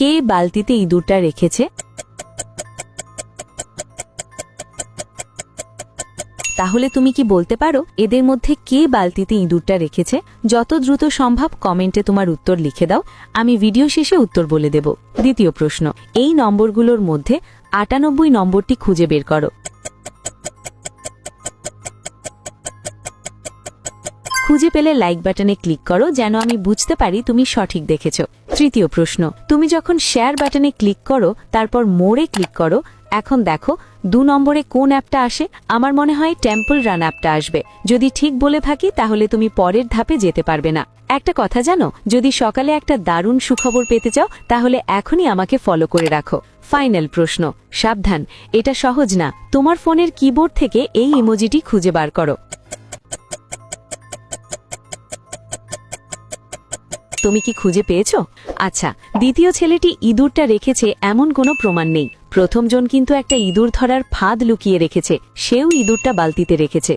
কে বালতিতে ইঁদুরটা রেখেছে? তাহলে তুমি কি বলতে পারো এদের মধ্যে কে বালতিতে ইঁদুরটা রেখেছে? যত দ্রুত সম্ভব কমেন্টে তোমার উত্তর লিখে দাও, আমি ভিডিও শেষে উত্তর বলে দেব। দ্বিতীয় প্রশ্ন, এই নম্বরগুলোর মধ্যে ৯৮ নম্বরটি খুঁজে বের করো। খুঁজে পেলে লাইক বাটনে ক্লিক করো, যেন আমি বুঝতে পারি তুমি সঠিক দেখেছো। তৃতীয় প্রশ্ন, তুমি যখন শেয়ার বাটনে ক্লিক করো তারপর মোড়ে ক্লিক করো, এখন দেখো ২ নম্বরে কোন অ্যাপটা আসে? আমার মনে হয় টেম্পল রান অ্যাপটা আসবে। যদি ঠিক বলে থাকি তাহলে তুমি পরের ধাপে যেতে পারবে না। একটা কথা জানো, যদি সকালে একটা দারুণ সুখবর পেতে চাও তাহলে এখনই আমাকে ফলো করে রাখো। ফাইনাল প্রশ্ন, সাবধান, এটা সহজ না। তোমার ফোনের কিবোর্ড থেকে এই ইমোজিটি খুঁজে বার করো। তুমি কি খুঁজে পেয়েছো? আচ্ছা, দ্বিতীয় ছেলেটি ইঁদুরটা রেখেছে এমন কোনো প্রমাণ নেই। প্রথমজন কিন্তু একটা ইঁদুর ধরার ফাঁদ লুকিয়ে রেখেছে, সেও ইঁদুরটা বালতিতে রেখেছে।